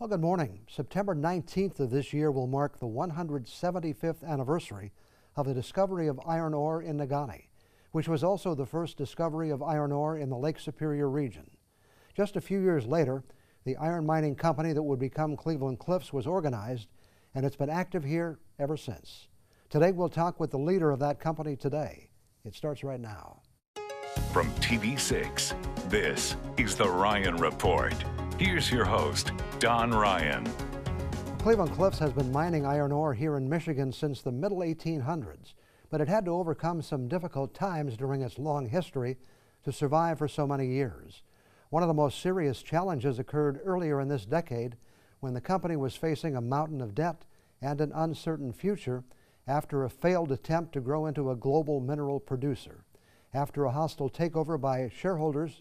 Well, good morning. September 19th of this year will mark the 175th anniversary of the discovery of iron ore in Negaunee, which was also the first discovery of iron ore in the Lake Superior region. Just a few years later, the iron mining company that would become Cleveland-Cliffs was organized, and it's been active here ever since. Today we'll talk with the leader of that company today. It starts right now. From TV6, this is The Ryan Report. Here's your host, Don Ryan. Cleveland-Cliffs has been mining iron ore here in Michigan since the middle 1800s, but it had to overcome some difficult times during its long history to survive for so many years. One of the most serious challenges occurred earlier in this decade when the company was facing a mountain of debt and an uncertain future after a failed attempt to grow into a global mineral producer. After a hostile takeover by shareholders,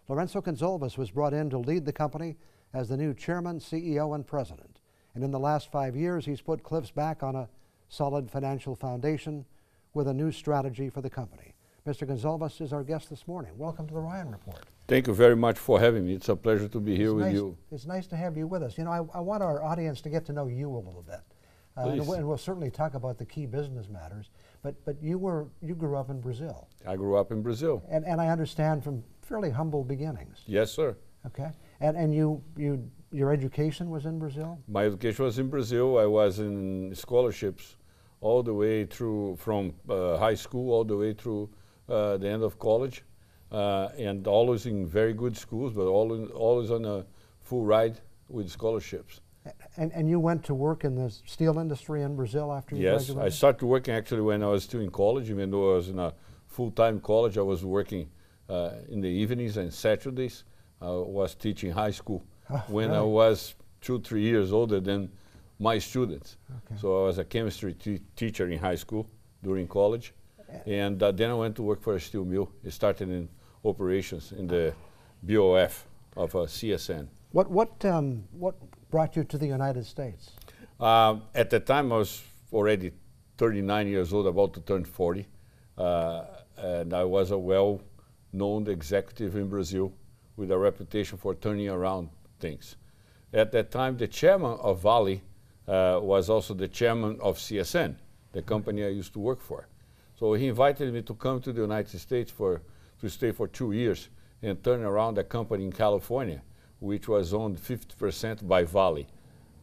Lourenco Gonçalves was brought in to lead the company as the new chairman, CEO, and president. And in the last 5 years, he's put Cliffs back on a solid financial foundation with a new strategy for the company. Mr. Gonçalves is our guest this morning. Welcome to the Ryan Report. Thank you very much for having me. It's a pleasure to be here with you. It's nice to have you with us. You know, I want our audience to get to know you a little bit. And we'll certainly talk about the key business matters. But you grew up in Brazil. I grew up in Brazil. And I understand from fairly humble beginnings. Yes, sir. Okay. And your education was in Brazil? My education was in Brazil. I was in scholarships all the way through, from high school all the way through the end of college. And always in very good schools, but always on a full ride with scholarships. And you went to work in the steel industry in Brazil after you graduated? Yes, I started working actually when I was still in college. Even though I was in a full-time college, I was working in the evenings and Saturdays. I was teaching high school when I was 2-3 years older than my students. Okay. So I was a chemistry teacher in high school during college. And then I went to work for a steel mill. I started in operations in the BOF of CSN. What brought you to the United States? At the time, I was already 39 years old, about to turn 40. And I was a well-known executive in Brazil with a reputation for turning around things. At that time, the chairman of Vale was also the chairman of CSN, the company I used to work for. So he invited me to come to the United States to stay for 2 years and turn around a company in California, which was owned 50% by Vale,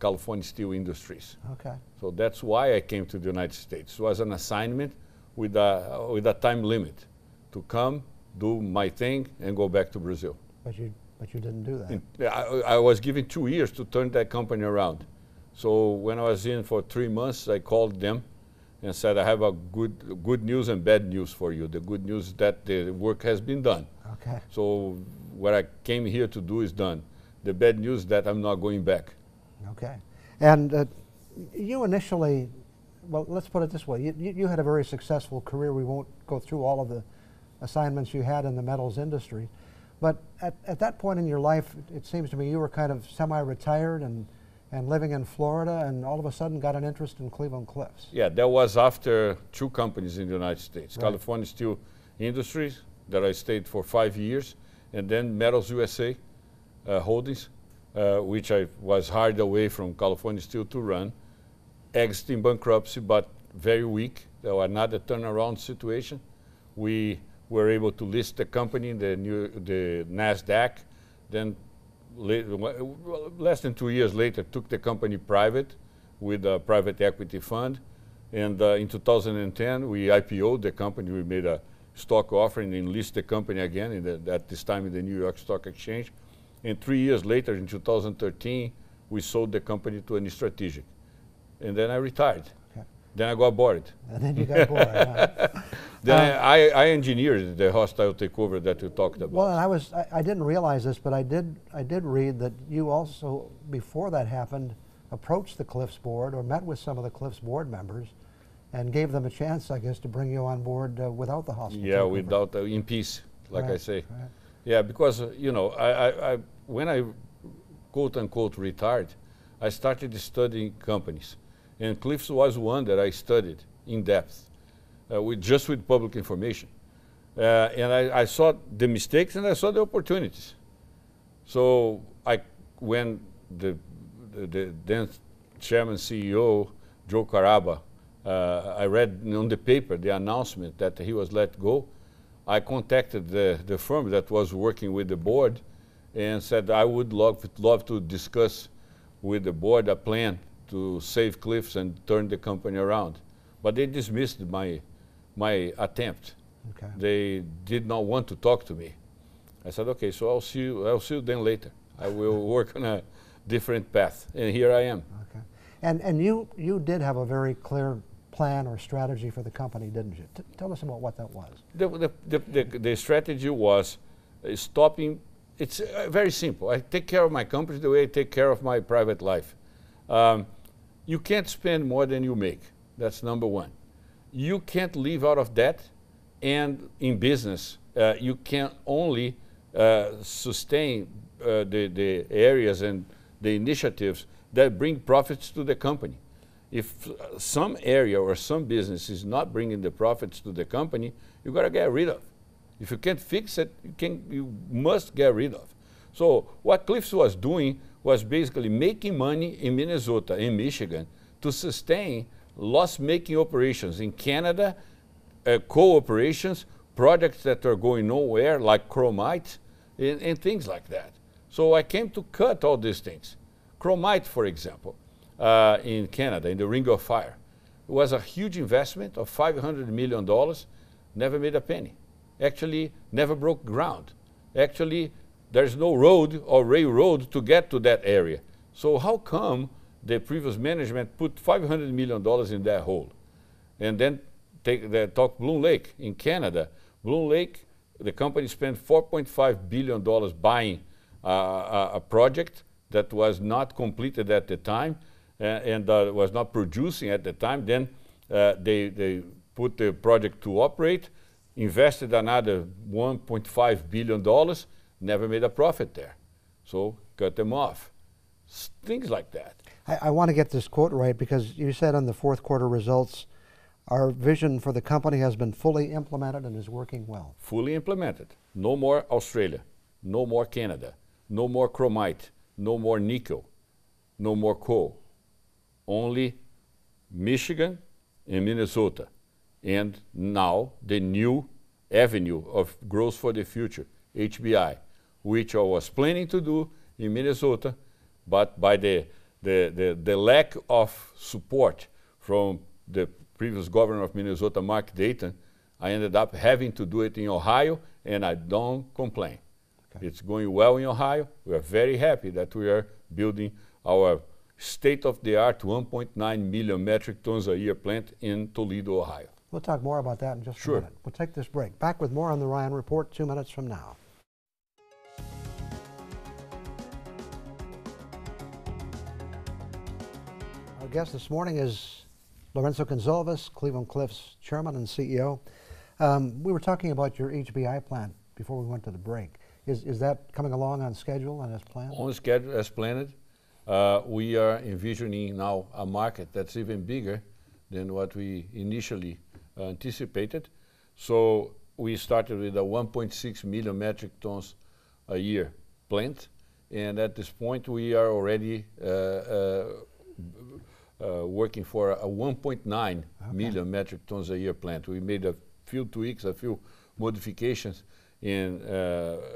California Steel Industries. Okay. So that's why I came to the United States. It was an assignment with a time limit to come, do my thing, and go back to Brazil. But you didn't do that. I was given 2 years to turn that company around. So when I was in for 3 months, I called them and said, I have a good news and bad news for you. The good news is that the work has been done. Okay. So what I came here to do is done. The bad news is that I'm not going back. Okay. And you initially, well, let's put it this way. You had a very successful career. We won't go through all of the assignments you had in the metals industry. But at that point in your life, it seems to me you were kind of semi-retired and living in Florida, and all of a sudden got an interest in Cleveland-Cliffs. Yeah, that was after 2 companies in the United States. Right. California Steel Industries, that I stayed for 5 years, and then Metals USA Holdings, which I was hired away from California Steel to run. Exiting bankruptcy, but very weak. There was not a turnaround situation. We were able to list the company in the NASDAQ. Then less than 2 years later, took the company private with a private equity fund. And in 2010, we IPO'd the company. We made a stock offering and listed the company again at this time in the New York Stock Exchange. And 3 years later, in 2013, we sold the company to a strategic. And then I retired. Okay. Then I got bored. And then you got bored. Huh? Then I engineered the hostile takeover that you talked about. Well, and I didn't realize this, but I did read that you also, before that happened, approached the Cliffs board or met with some of the Cliffs board members and gave them a chance, I guess, to bring you on board without the hostile takeover. Yeah, without, in peace, like right, I say. Right. Yeah, because, you know, when I quote-unquote retired, I started studying companies. And Cliffs was one that I studied in depth, just with public information. And I saw the mistakes and I saw the opportunities. So when the the then chairman CEO, Joe Caraba, I read on the paper the announcement that he was let go. I contacted the firm that was working with the board and said I would love to discuss with the board a plan to save Cliffs and turn the company around. But they dismissed my attempt. Okay. They did not want to talk to me. I said, okay, so I'll see you then later. I will work on a different path, and here I am. Okay. And you did have a very clear plan or strategy for the company, didn't you? Tell us about what that was. The strategy was stopping. It's very simple. I take care of my company the way I take care of my private life. You can't spend more than you make. That's number one. You can't live out of debt, and in business, you can only sustain the areas and the initiatives that bring profits to the company. If some area or some business is not bringing the profits to the company, you got to get rid of. If you can't fix it, you must get rid of. So what Cliffs was doing was basically making money in Minnesota and Michigan to sustain loss-making operations in Canada, co-operations, projects that are going nowhere like chromite and things like that. So I came to cut all these things. Chromite, for example, in Canada, in the Ring of Fire. It was a huge investment of $500 million, never made a penny. Actually, never broke ground. Actually, there's no road or railroad to get to that area. So how come the previous management put $500 million in that hole? And then talk Bloom Lake in Canada. Bloom Lake, the company spent $4.5 billion buying a project that was not completed at the time and was not producing at the time. Then they put the project to operate, invested another $1.5 billion, never made a profit there. So cut them off. Things like that. I want to get this quote right, because you said on the fourth quarter results, our vision for the company has been fully implemented and is working well. Fully implemented. No more Australia, no more Canada, no more chromite, no more nickel, no more coal. Only Michigan and Minnesota. And now the new avenue of growth for the future, HBI, which I was planning to do in Minnesota, but by the lack of support from the previous governor of Minnesota, Mark Dayton, I ended up having to do it in Ohio, and I don't complain. Okay. It's going well in Ohio. We are very happy that we are building our state-of-the-art 1.9 million metric tons a year plant in Toledo, Ohio. We'll talk more about that in just a minute. We'll take this break. Back with more on the Ryan Report 2 minutes from now. Our guest this morning is Lourenco Gonzalez, Cleveland-Cliffs chairman and CEO. We were talking about your HBI plant before we went to the break. Is that coming along on schedule and as planned? On schedule as planned. We are envisioning now a market that's even bigger than what we initially anticipated. So we started with a 1.6 million metric tons a year plant, and at this point we are already working for a 1.9 million metric tons a year plant. We made a few tweaks, a few modifications in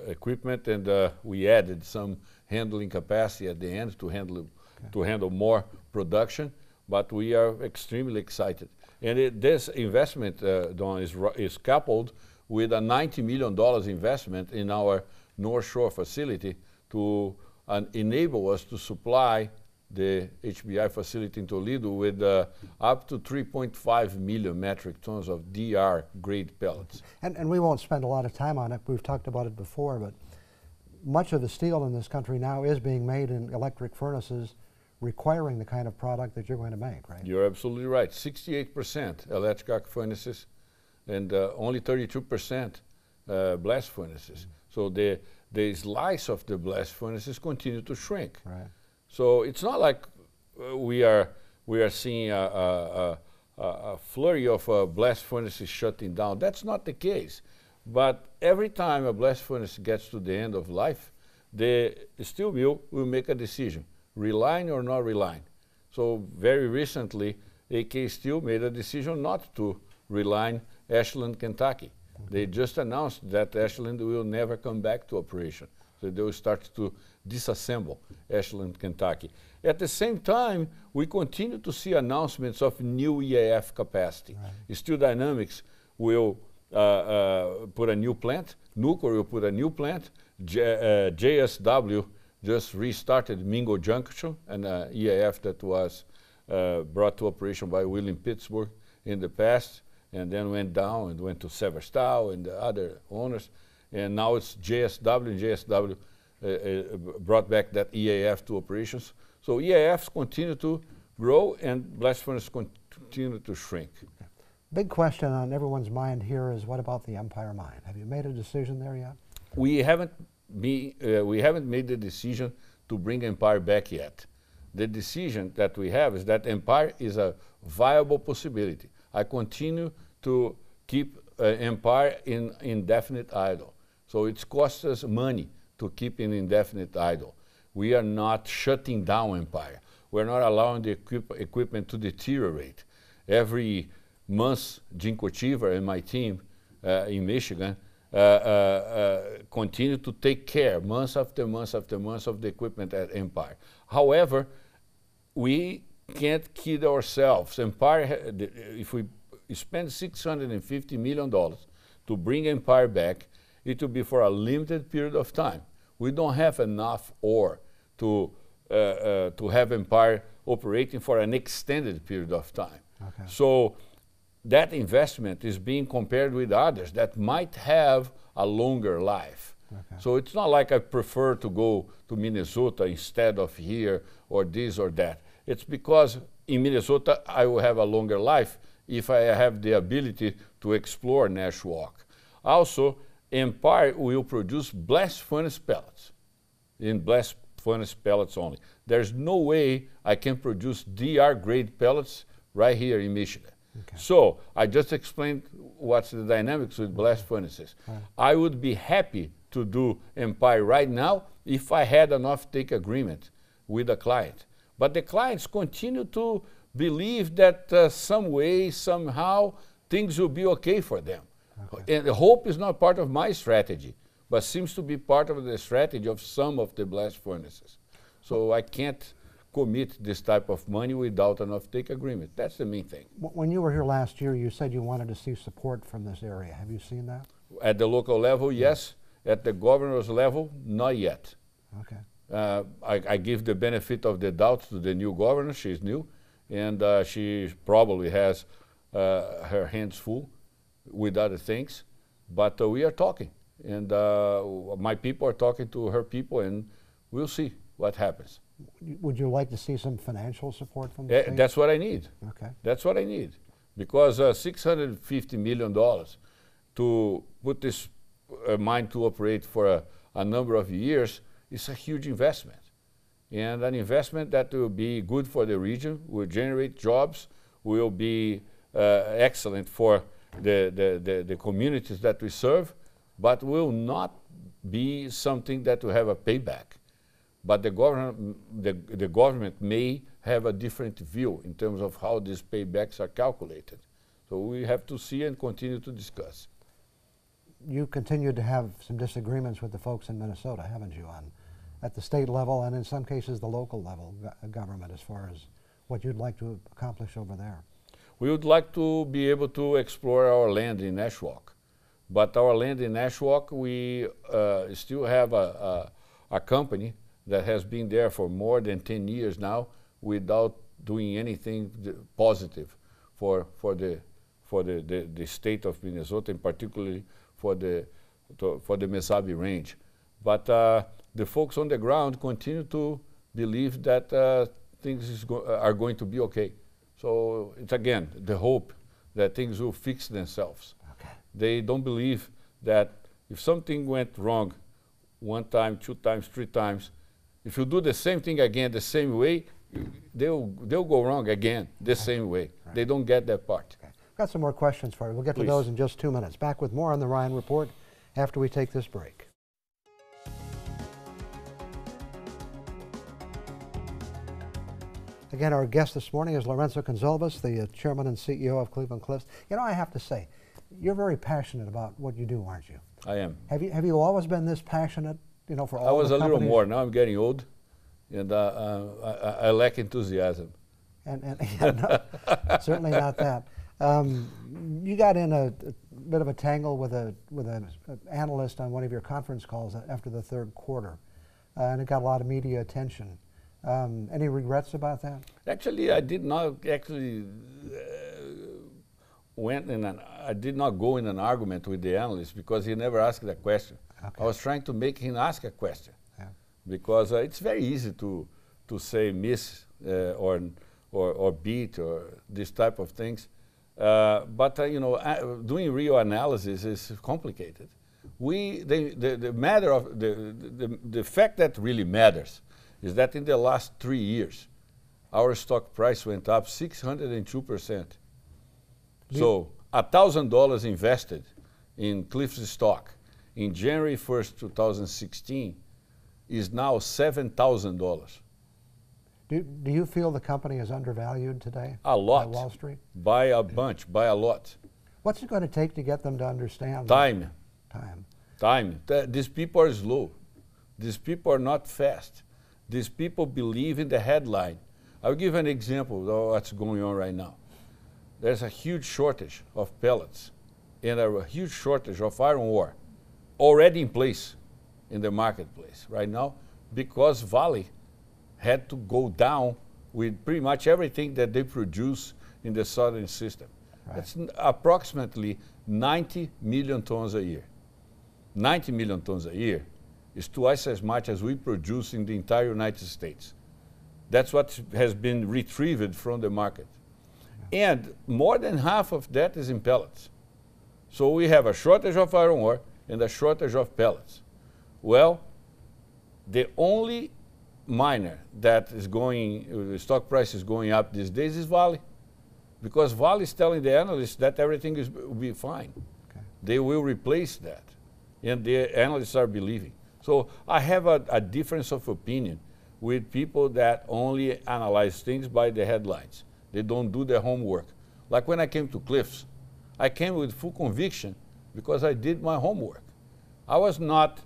equipment, and we added some handling capacity at the end to handle more production. But we are extremely excited, and this investment, Don, is coupled with a $90 million investment in our North Shore facility to enable us to supply the HBI facility in Toledo with up to 3.5 million metric tons of DR grade pellets. And we won't spend a lot of time on it. We've talked about it before, but much of the steel in this country now is being made in electric furnaces, requiring the kind of product that you're going to make, right? You're absolutely right. 68% electric arc furnaces and only 32% blast furnaces. So the slice of the blast furnaces continue to shrink. Right. So it's not like we are seeing a flurry of blast furnaces shutting down. That's not the case. But every time a blast furnace gets to the end of life, the steel mill will make a decision. reline or not reline. So very recently, AK Steel made a decision not to reline Ashland, Kentucky. They just announced that Ashland will never come back to operation. So they will start to disassemble Ashland, Kentucky. At the same time, we continue to see announcements of new EAF capacity. Right. Steel Dynamics will put a new plant. Nucor will put a new plant. JSW just restarted Mingo Junction, an EAF that was brought to operation by William Pittsburgh in the past, and then went down and went to Severstal and the other owners. And now it's JSW, and JSW brought back that EAF to operations. So EAFs continue to grow and blast furnaces continue to shrink. Big question on everyone's mind here is, what about the Empire Mine? Have you made a decision there yet? We haven't made the decision to bring Empire back yet. The decision that we have is that Empire is a viable possibility. I continue to keep Empire in indefinite idle. So it costs us money to keep in indefinite idle. We are not shutting down Empire. We're not allowing the equipment to deteriorate. Every month, Jim Kochivar and my team in Michigan continue to take care, month after month after month, of the equipment at Empire. However, we can't kid ourselves. Empire, if we spend $650 million to bring Empire back, it will be for a limited period of time. We don't have enough ore to have Empire operating for an extended period of time. Okay. So that investment is being compared with others that might have a longer life. Okay. So it's not like I prefer to go to Minnesota instead of here or this or that. It's because in Minnesota I will have a longer life if I have the ability to explore Nashwauk. Also, Empire will produce blast furnace pellets, in blast furnace pellets only. There's no way I can produce DR grade pellets right here in Michigan. Okay. So I just explained what's the dynamics with blast furnaces. Right. I would be happy to do Empire right now if I had an off-take agreement with a client. But the clients continue to believe that some way, somehow, things will be okay for them. Okay. And hope is not part of my strategy, but seems to be part of the strategy of some of the blast furnaces. So I can't commit this type of money without an off-take agreement. That's the main thing. When you were here last year, you said you wanted to see support from this area. Have you seen that? At the local level, yes. At the governor's level, not yet. Okay. I give the benefit of the doubt to the new governor. She's new, and she probably has her hands full with other things. But we are talking, and my people are talking to her people, and we'll see what happens. Would you like to see some financial support from the state? That's what I need. Okay. That's what I need. Because $650 million to put this mine to operate for a number of years is a huge investment. And an investment that will be good for the region, will generate jobs, will be excellent for the communities that we serve, but will not be something that will have a payback. But the government may have a different view in terms of how these paybacks are calculated. So we have to see and continue to discuss. You continue to have some disagreements with the folks in Minnesota, haven't you, at the state level and in some cases the local level government, as far as what you'd like to accomplish over there? We would like to be able to explore our land in Nashwauk. But our land in Nashwauk, we still have a company that has been there for more than 10 years now without doing anything positive for the state of Minnesota, and particularly for the Mesabi Range. But the folks on the ground continue to believe that things are going to be okay. So it's again the hope that things will fix themselves. Okay. They don't believe that if something went wrong one time, 2 times, 3 times, if you do the same thing again the same way, they'll go wrong again the same way. Right. They don't get that part. Okay. Got some more questions for you. We'll get to those in just 2 minutes. Back with more on the Ryan Report after we take this break. Again, our guest this morning is Lourenco Gonzalez, the chairman and CEO of Cleveland-Cliffs. You know, I have to say, you're very passionate about what you do, aren't you? I am. Have you always been this passionate, you know, for all the companies? I was a little more. Now I'm getting old, and I lack enthusiasm. And yeah, no, certainly not that. You got in a bit of a tangle with an analyst on one of your conference calls after the third quarter, and it got a lot of media attention. Any regrets about that? Actually, I did not I did not go in an argument with the analyst because he never asked a question. Okay. I was trying to make him ask a question, because it's very easy to say miss or beat or this type of things. But you know, doing real analysis is complicated. The fact that really matters is that in the last 3 years, our stock price went up 602%. So $1,000 invested in Cliffs stock in January 1st, 2016 is now $7,000. Do you feel the company is undervalued today? A lot. By Wall Street? By a bunch, by a lot. What's it going to take to get them to understand? Time. Time. These people are slow. These people are not fast. These people believe in the headline. I'll give an example of what's going on right now. There's a huge shortage of pellets and a huge shortage of iron ore already in place in the marketplace right now because Vale had to go down with pretty much everything that they produce in the southern system. Right. That's approximately 90 million tons a year. 90 million tons a year is twice as much as we produce in the entire United States. That's what has been retrieved from the market. And more than half of that is in pellets. So we have a shortage of iron ore and a shortage of pellets. Well, the only miner that is going, the stock price is going up these days is Vale. Because Vale is telling the analysts that everything will be fine. Okay. They will replace that. And the analysts are believing. So I have a difference of opinion with people that only analyze things by the headlines. They don't do their homework. Like when I came to Cliffs, I came with full conviction because I did my homework. I was not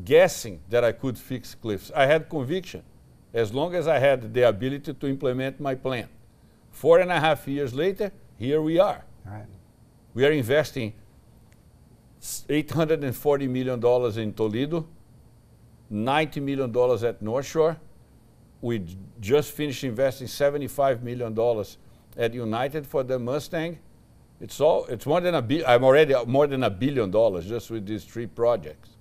guessing that I could fix Cliffs. I had conviction as long as I had the ability to implement my plan. 4.5 years later, here we are. All right. We are investing $840 million in Toledo, $90 million at North Shore. We just finished investing $75 million at United for the Mustang. It's more than I'm already more than $1 billion just with these 3 projects.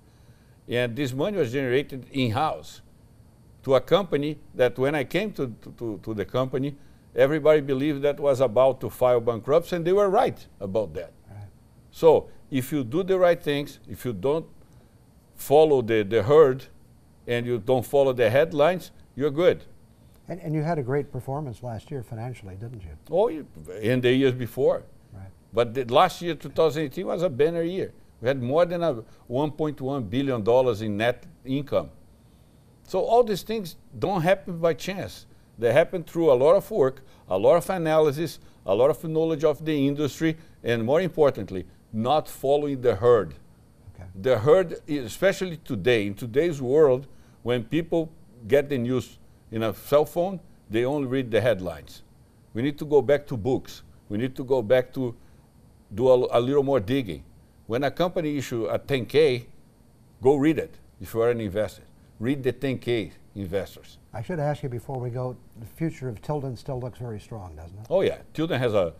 And this money was generated in-house to a company that when I came to the company, everybody believed that was about to file bankruptcy, and they were right about that. Right. So if you do the right things, if you don't follow the herd and you don't follow the headlines, you're good. And you had a great performance last year financially, didn't you? Oh, in the years before. Right. But the last year, 2018, was a banner year. We had more than $1.1 billion in net income. So all these things don't happen by chance. They happen through a lot of work, a lot of analysis, a lot of knowledge of the industry, and more importantly, not following the herd. Okay. The herd, especially today, in today's world, when people get the news in a cell phone, they only read the headlines. We need to go back to books. We need to go back to do a little more digging. When a company issue a 10K, go read it if you are an investor. Read the 10K, investors. I should ask you before we go, the future of Tilden still looks very strong, doesn't it? Oh yeah, Tilden has a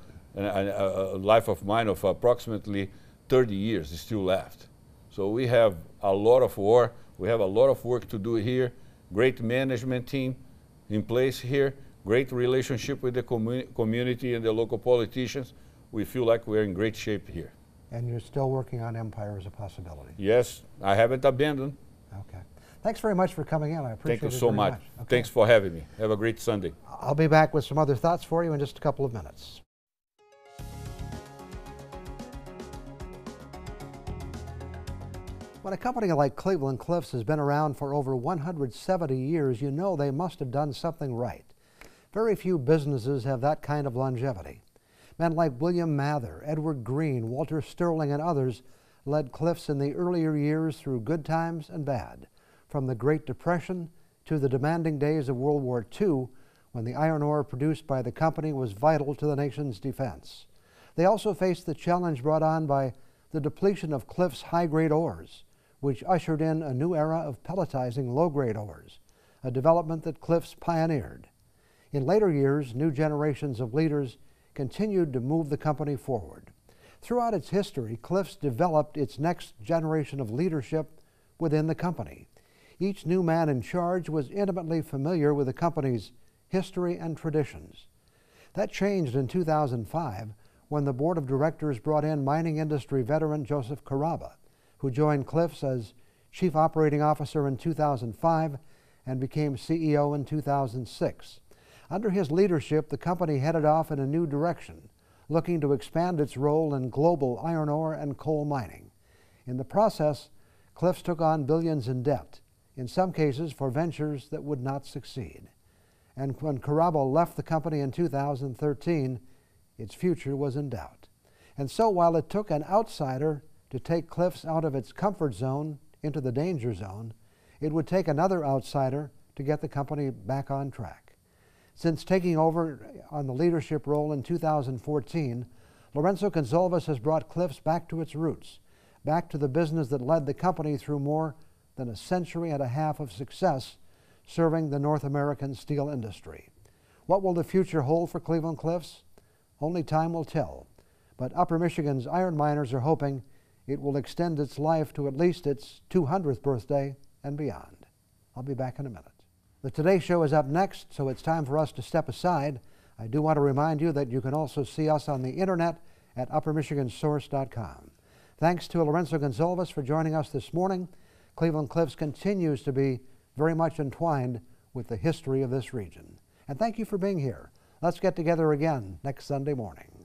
life of mine of approximately 30 years still left. So we have a lot of ore, we have a lot of work to do here, great management team in place here, great relationship with the community and the local politicians. We feel like we're in great shape here. And you're still working on Empire as a possibility? Yes, I haven't abandoned. Okay. Thanks very much for coming in. I appreciate it. Thank you so much. Okay. Thanks for having me. Have a great Sunday. I'll be back with some other thoughts for you in just a couple of minutes. When a company like Cleveland-Cliffs has been around for over 170 years, you know they must have done something right. Very few businesses have that kind of longevity. Men like William Mather, Edward Green, Walter Sterling, and others led Cliffs in the earlier years through good times and bad, from the Great Depression to the demanding days of World War II, when the iron ore produced by the company was vital to the nation's defense. They also faced the challenge brought on by the depletion of Cliffs' high-grade ores, which ushered in a new era of pelletizing low-grade ores, a development that Cliffs pioneered. In later years, new generations of leaders continued to move the company forward. Throughout its history, Cliffs developed its next generation of leadership within the company. Each new man in charge was intimately familiar with the company's history and traditions. That changed in 2005 when the board of directors brought in mining industry veteran Joseph Carrabba, who joined Cliffs as Chief Operating Officer in 2005 and became CEO in 2006. Under his leadership, the company headed off in a new direction, looking to expand its role in global iron ore and coal mining. In the process, Cliffs took on billions in debt, in some cases for ventures that would not succeed. And when Carrabba left the company in 2013, its future was in doubt. And so while it took an outsider to take Cliffs out of its comfort zone into the danger zone, it would take another outsider to get the company back on track. Since taking over on the leadership role in 2014, Lourenco Gonçalves has brought Cliffs back to its roots, back to the business that led the company through more than a century and a half of success serving the North American steel industry. What will the future hold for Cleveland-Cliffs? Only time will tell, but Upper Michigan's iron miners are hoping it will extend its life to at least its 200th birthday and beyond. I'll be back in a minute. The Today Show is up next, so it's time for us to step aside. I do want to remind you that you can also see us on the internet at uppermichigansource.com. Thanks to Lourenco Gonçalves for joining us this morning. Cleveland-Cliffs continues to be very much entwined with the history of this region. And thank you for being here. Let's get together again next Sunday morning.